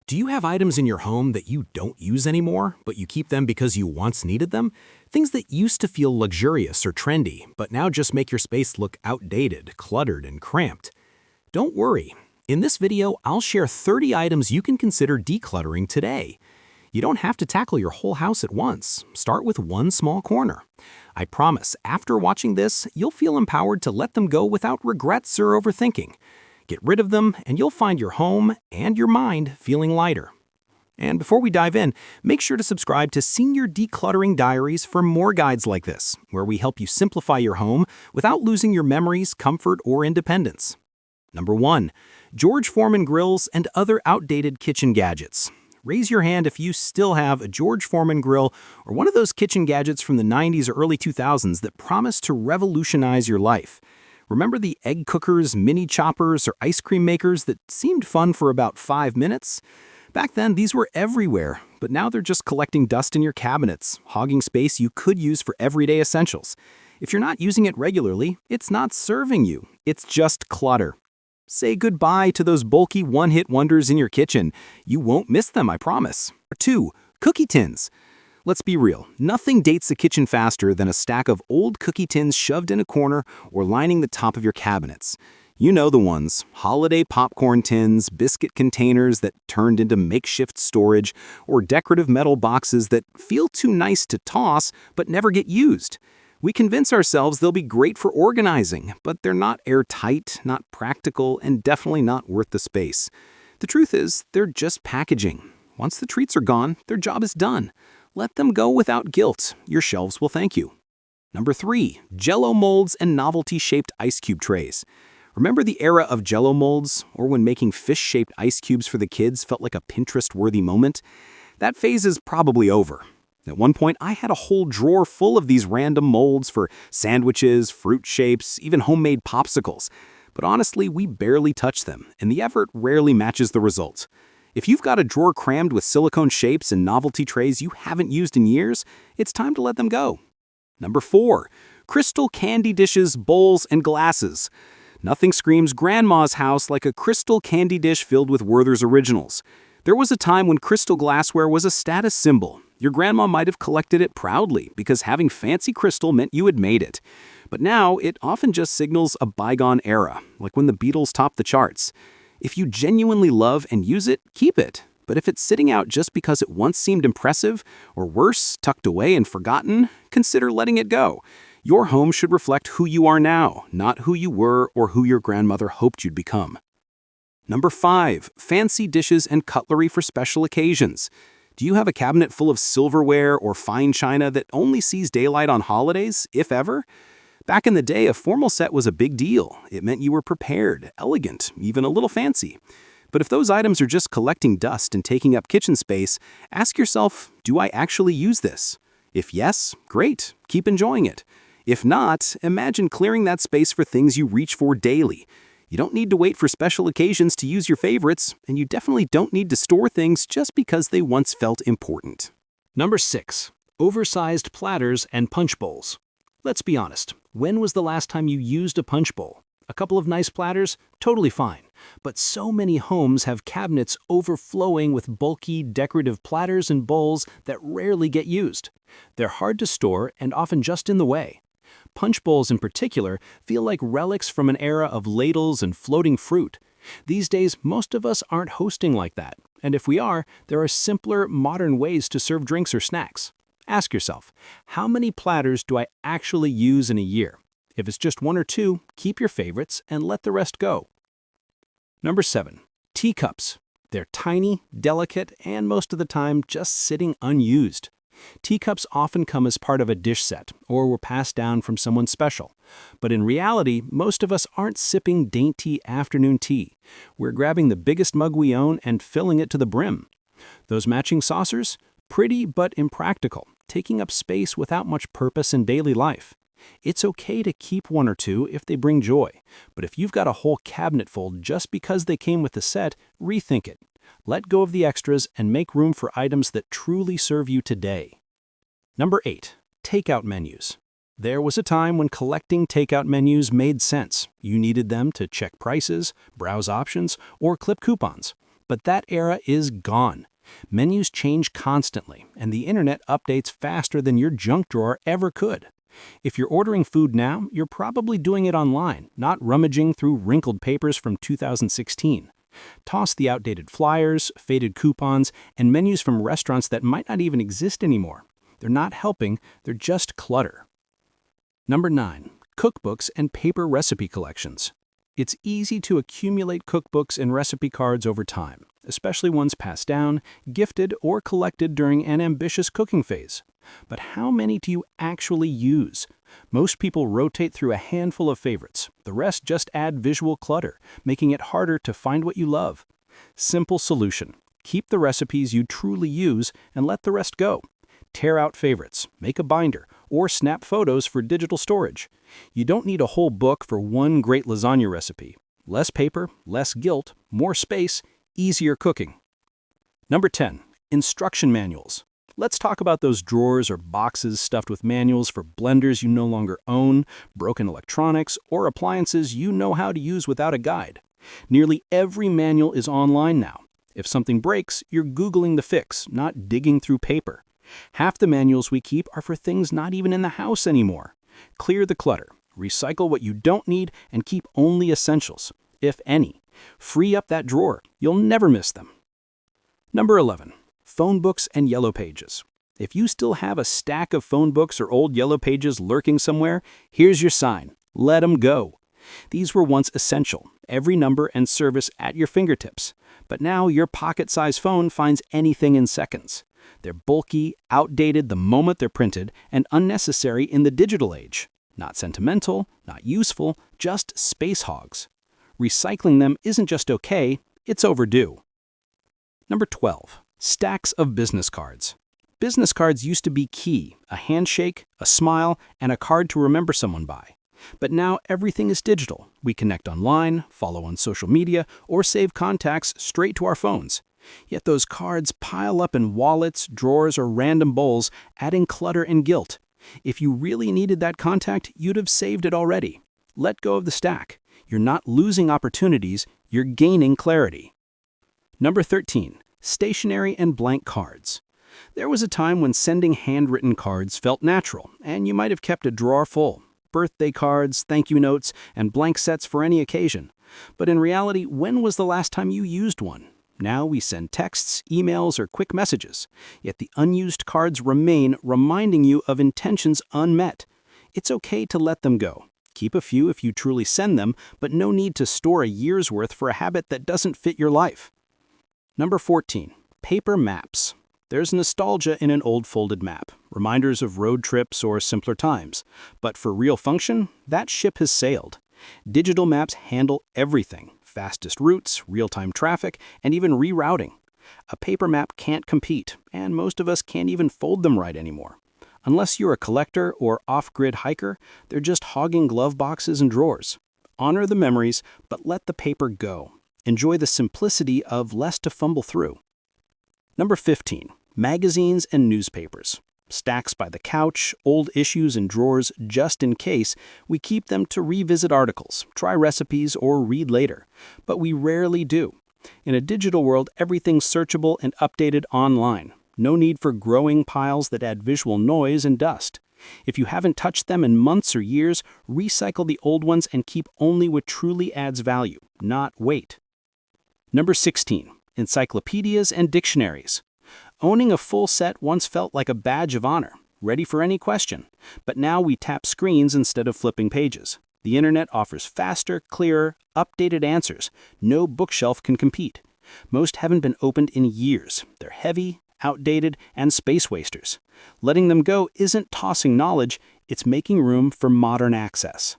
Do you have items in your home that you don't use anymore, but you keep them because you once needed them? Things that used to feel luxurious or trendy, but now just make your space look outdated, cluttered, and cramped. Don't worry. In this video, I'll share 30 items you can consider decluttering today. You don't have to tackle your whole house at once. Start with one small corner. I promise, after watching this, you'll feel empowered to let them go without regrets or overthinking. Get rid of them, and you'll find your home and your mind feeling lighter. And before we dive in, make sure to subscribe to Senior Decluttering Diaries for more guides like this, where we help you simplify your home without losing your memories, comfort, or independence. Number 1. George Foreman grills and other outdated kitchen gadgets. Raise your hand if you still have a George Foreman grill or one of those kitchen gadgets from the 90s or early 2000s that promise to revolutionize your life. Remember the egg cookers, mini choppers, or ice cream makers that seemed fun for about 5 minutes? Back then, these were everywhere, but now they're just collecting dust in your cabinets, hogging space you could use for everyday essentials. If you're not using it regularly, it's not serving you. It's just clutter. Say goodbye to those bulky one-hit wonders in your kitchen. You won't miss them, I promise. 2. Cookie tins. Let's be real, nothing dates the kitchen faster than a stack of old cookie tins shoved in a corner or lining the top of your cabinets. You know the ones: holiday popcorn tins, biscuit containers that turned into makeshift storage, or decorative metal boxes that feel too nice to toss but never get used. We convince ourselves they'll be great for organizing, but they're not airtight, not practical, and definitely not worth the space. The truth is, they're just packaging. Once the treats are gone, their job is done. Let them go without guilt. Your shelves will thank you. Number 3. Jell-O molds and novelty-shaped ice cube trays. Remember the era of Jell-O molds, or when making fish-shaped ice cubes for the kids felt like a Pinterest-worthy moment? That phase is probably over. At one point, I had a whole drawer full of these random molds for sandwiches, fruit shapes, even homemade popsicles. But honestly, we barely touch them, and the effort rarely matches the result. If you've got a drawer crammed with silicone shapes and novelty trays you haven't used in years, it's time to let them go. Number 4. Crystal candy dishes, bowls, and glasses. Nothing screams grandma's house like a crystal candy dish filled with Werther's Originals. There was a time when crystal glassware was a status symbol. Your grandma might have collected it proudly because having fancy crystal meant you had made it. But now it often just signals a bygone era, like when the Beatles topped the charts. If you genuinely love and use it, keep it. But if it's sitting out just because it once seemed impressive, or worse, tucked away and forgotten, consider letting it go. Your home should reflect who you are now, not who you were or who your grandmother hoped you'd become. Number 5. Fancy dishes and cutlery for special occasions. Do you have a cabinet full of silverware or fine china that only sees daylight on holidays, if ever? Back in the day, a formal set was a big deal. It meant you were prepared, elegant, even a little fancy. But if those items are just collecting dust and taking up kitchen space, ask yourself, do I actually use this? If yes, great, keep enjoying it. If not, imagine clearing that space for things you reach for daily. You don't need to wait for special occasions to use your favorites, and you definitely don't need to store things just because they once felt important. Number 6. Oversized platters and punch bowls. Let's be honest, when was the last time you used a punch bowl? A couple of nice platters? Totally fine. But so many homes have cabinets overflowing with bulky, decorative platters and bowls that rarely get used. They're hard to store and often just in the way. Punch bowls in particular feel like relics from an era of ladles and floating fruit. These days, most of us aren't hosting like that. And if we are, there are simpler, modern ways to serve drinks or snacks. Ask yourself, how many platters do I actually use in a year? If it's just 1 or 2, keep your favorites and let the rest go. Number 7. Teacups. They're tiny, delicate, and most of the time just sitting unused. Teacups often come as part of a dish set or were passed down from someone special. But in reality, most of us aren't sipping dainty afternoon tea. We're grabbing the biggest mug we own and filling it to the brim. Those matching saucers? Pretty but impractical, taking up space without much purpose in daily life. It's okay to keep 1 or 2 if they bring joy, but if you've got a whole cabinet full just because they came with the set, rethink it. Let go of the extras and make room for items that truly serve you today. Number 8. Takeout menus. There was a time when collecting takeout menus made sense. You needed them to check prices, browse options, or clip coupons. But that era is gone. Menus change constantly, and the internet updates faster than your junk drawer ever could. If you're ordering food now, you're probably doing it online, not rummaging through wrinkled papers from 2016. Toss the outdated flyers, faded coupons, and menus from restaurants that might not even exist anymore. They're not helping, they're just clutter. Number 9. Cookbooks and paper recipe collections. It's easy to accumulate cookbooks and recipe cards over time, especially ones passed down, gifted, or collected during an ambitious cooking phase. But how many do you actually use? Most people rotate through a handful of favorites. The rest just add visual clutter, making it harder to find what you love. Simple solution. Keep the recipes you truly use and let the rest go. Tear out favorites, make a binder, or snap photos for digital storage. You don't need a whole book for one great lasagna recipe. Less paper, less guilt, more space, easier cooking. Number 10. Instruction manuals. Let's talk about those drawers or boxes stuffed with manuals for blenders you no longer own, broken electronics, or appliances you know how to use without a guide. Nearly every manual is online now. If something breaks, you're Googling the fix, not digging through paper. Half the manuals we keep are for things not even in the house anymore. Clear the clutter, recycle what you don't need, and keep only essentials, if any. Free up that drawer. You'll never miss them. Number 11. Phone books and yellow pages. If you still have a stack of phone books or old yellow pages lurking somewhere, here's your sign. Let them go. These were once essential, every number and service at your fingertips. But now your pocket-sized phone finds anything in seconds. They're bulky, outdated the moment they're printed, and unnecessary in the digital age. Not sentimental, not useful, just space hogs. Recycling them isn't just okay, it's overdue. Number 12. Stacks of business cards. Business cards used to be key, a handshake, a smile, and a card to remember someone by. But now everything is digital. We connect online, follow on social media, or save contacts straight to our phones. Yet those cards pile up in wallets, drawers, or random bowls, adding clutter and guilt. If you really needed that contact, you'd have saved it already. Let go of the stack. You're not losing opportunities, you're gaining clarity. Number 13. Stationery and blank cards. There was a time when sending handwritten cards felt natural, and you might have kept a drawer full. Birthday cards, thank you notes, and blank sets for any occasion. But in reality, when was the last time you used one? Now we send texts, emails, or quick messages. Yet the unused cards remain, reminding you of intentions unmet. It's okay to let them go. Keep a few if you truly send them, but no need to store a year's worth for a habit that doesn't fit your life. Number 14. Paper maps. There's nostalgia in an old folded map, reminders of road trips or simpler times. But for real function, that ship has sailed. Digital maps handle everything. Fastest routes, real-time traffic, and even rerouting. A paper map can't compete, and most of us can't even fold them right anymore. Unless you're a collector or off-grid hiker, they're just hogging glove boxes and drawers. Honor the memories, but let the paper go. Enjoy the simplicity of less to fumble through. Number 15. Magazines and newspapers. Stacks by the couch, old issues in drawers just in case. We keep them to revisit articles, try recipes, or read later. But we rarely do. In a digital world, everything's searchable and updated online. No need for growing piles that add visual noise and dust. If you haven't touched them in months or years, recycle the old ones and keep only what truly adds value, not weight. Number 16. Encyclopedias and dictionaries. Owning a full set once felt like a badge of honor, ready for any question. But now we tap screens instead of flipping pages. The internet offers faster, clearer, updated answers. No bookshelf can compete. Most haven't been opened in years. They're heavy, outdated, and space wasters. Letting them go isn't tossing knowledge, it's making room for modern access.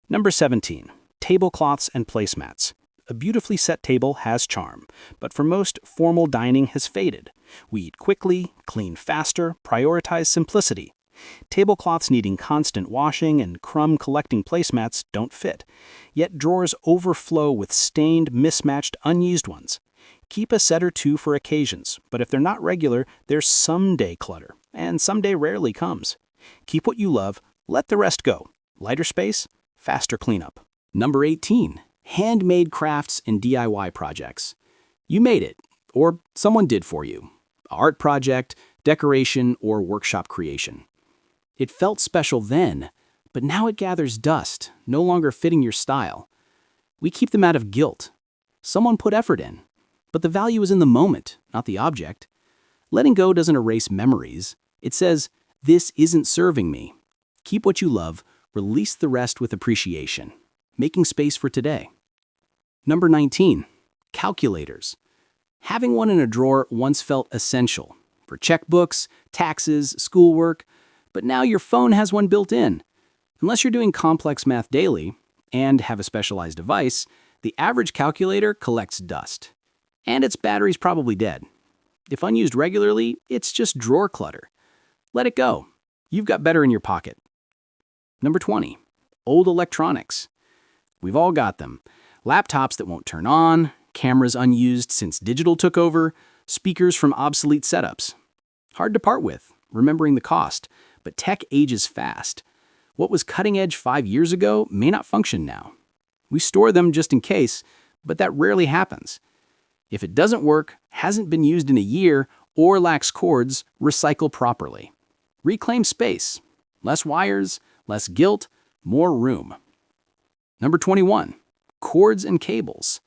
Number 17. Tablecloths and placemats. A beautifully set table has charm, but for most, formal dining has faded. We eat quickly, clean faster, prioritize simplicity. Tablecloths needing constant washing and crumb-collecting placemats don't fit. Yet drawers overflow with stained, mismatched, unused ones. Keep a set or two for occasions, but if they're not regular, there's someday clutter, and someday rarely comes. Keep what you love, let the rest go. Lighter space, faster cleanup. Number 18. Handmade crafts and DIY projects. You made it, or someone did for you. A art project, decoration, or workshop creation. It felt special then, but now it gathers dust, no longer fitting your style. We keep them out of guilt. Someone put effort in, but the value is in the moment, not the object. Letting go doesn't erase memories. It says, this isn't serving me. Keep what you love, release the rest with appreciation, making space for today. Number 19, calculators. Having one in a drawer once felt essential for checkbooks, taxes, schoolwork, but now your phone has one built in. Unless you're doing complex math daily and have a specialized device, the average calculator collects dust. And its battery's probably dead. If unused regularly, it's just drawer clutter. Let it go. You've got better in your pocket. Number 20, old electronics. We've all got them. Laptops that won't turn on, cameras unused since digital took over, speakers from obsolete setups. Hard to part with, remembering the cost, but tech ages fast. What was cutting edge 5 years ago may not function now. We store them just in case, but that rarely happens. If it doesn't work, hasn't been used in a year, or lacks cords, recycle properly. Reclaim space. Less wires, less guilt, more room. Number 21, cords and cables.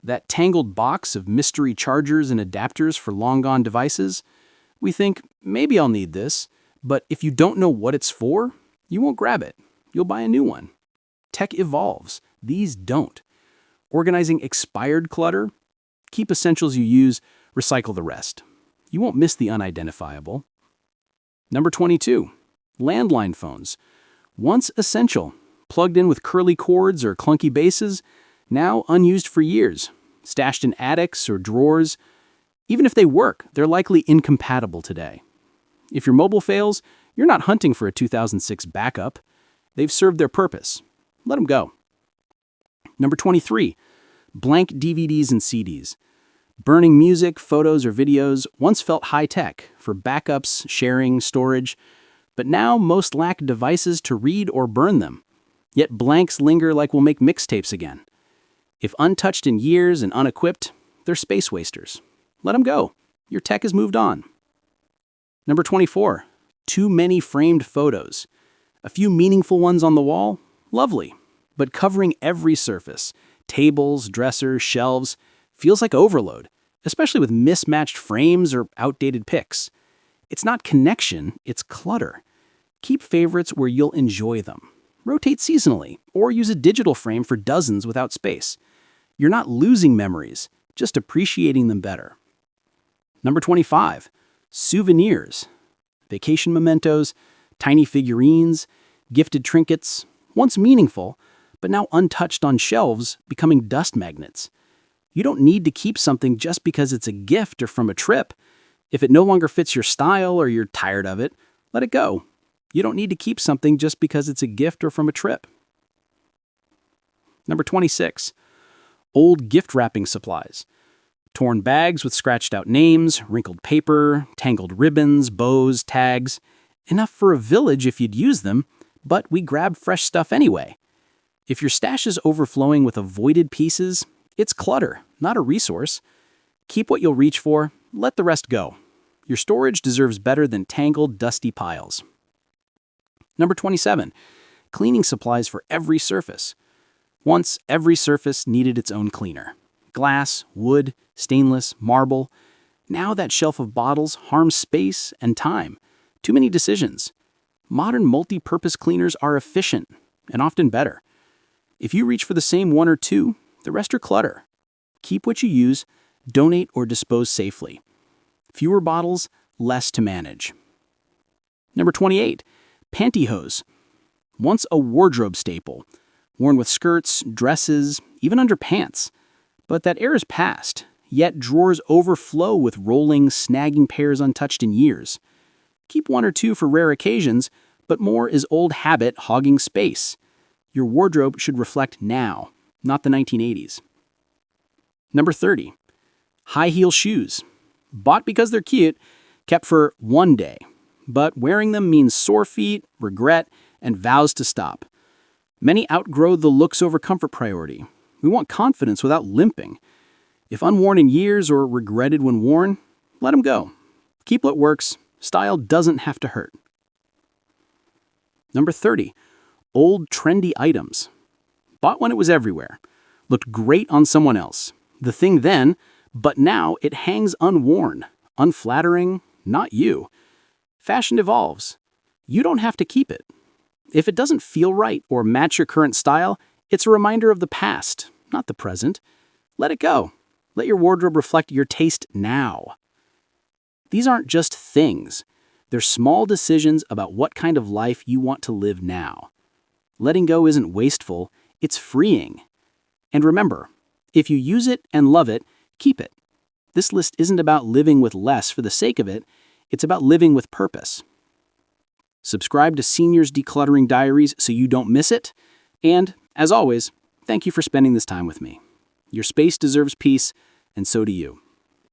That tangled box of mystery chargers and adapters for long-gone devices. We think, maybe I'll need this, but if you don't know what it's for, you won't grab it. You'll buy a new one. Tech evolves. These don't. Organizing expired clutter. Keep essentials you use, recycle the rest. You won't miss the unidentifiable. Number 22, landline phones. Once essential, plugged in with curly cords or clunky bases, now unused for years, stashed in attics or drawers. Even if they work, they're likely incompatible today. If your mobile fails, you're not hunting for a 2006 backup. They've served their purpose. Let them go. Number 23, blank DVDs and CDs. Burning music, photos, or videos once felt high-tech for backups, sharing, storage, but now most lack devices to read or burn them. Yet blanks linger like we'll make mixtapes again. If untouched in years and unequipped, they're space wasters. Let them go. Your tech has moved on. Number 24, too many framed photos. A few meaningful ones on the wall? Lovely. But covering every surface, tables, dressers, shelves, feels like overload, especially with mismatched frames or outdated pics. It's not connection, it's clutter. Keep favorites where you'll enjoy them. Rotate seasonally, or use a digital frame for dozens without space. You're not losing memories, just appreciating them better. Number 25, souvenirs. Vacation mementos, tiny figurines, gifted trinkets, once meaningful, but now untouched on shelves, becoming dust magnets. You don't need to keep something just because it's a gift or from a trip. If it no longer fits your style or you're tired of it, let it go. You don't need to keep something just because it's a gift or from a trip. Number 26, old gift wrapping supplies. Torn bags with scratched out names, wrinkled paper, tangled ribbons, bows, tags. Enough for a village if you'd use them, but we grab fresh stuff anyway. If your stash is overflowing with avoided pieces, it's clutter, not a resource. Keep what you'll reach for, let the rest go. Your storage deserves better than tangled, dusty piles. Number 27, cleaning supplies for every surface. Once, every surface needed its own cleaner. Glass, wood, stainless, marble. Now that shelf of bottles harms space and time. Too many decisions. Modern multi-purpose cleaners are efficient and often better. If you reach for the same one or two, the rest are clutter. Keep what you use, donate or dispose safely. Fewer bottles, less to manage. Number 28, pantyhose. Once a wardrobe staple, worn with skirts, dresses, even under pants. But that era is past, yet drawers overflow with rolling, snagging pairs untouched in years. Keep one or two for rare occasions, but more is old habit hogging space. Your wardrobe should reflect now, not the 1980s. Number 30, high heel shoes. Bought because they're cute, kept for one day. But wearing them means sore feet, regret, and vows to stop. Many outgrow the looks over comfort priority. We want confidence without limping. If unworn in years or regretted when worn, let them go. Keep what works. Style doesn't have to hurt. Number 30. Old trendy items. Bought when it was everywhere. Looked great on someone else. The thing then, but now it hangs unworn, unflattering, not you. Fashion evolves. You don't have to keep it. If it doesn't feel right or match your current style, it's a reminder of the past, not the present. Let it go. Let your wardrobe reflect your taste now. These aren't just things. They're small decisions about what kind of life you want to live now. Letting go isn't wasteful, it's freeing. And remember, if you use it and love it, keep it. This list isn't about living with less for the sake of it, it's about living with purpose. Subscribe to Senior's Decluttering Diaries so you don't miss it. And, as always, thank you for spending this time with me. Your space deserves peace, and so do you.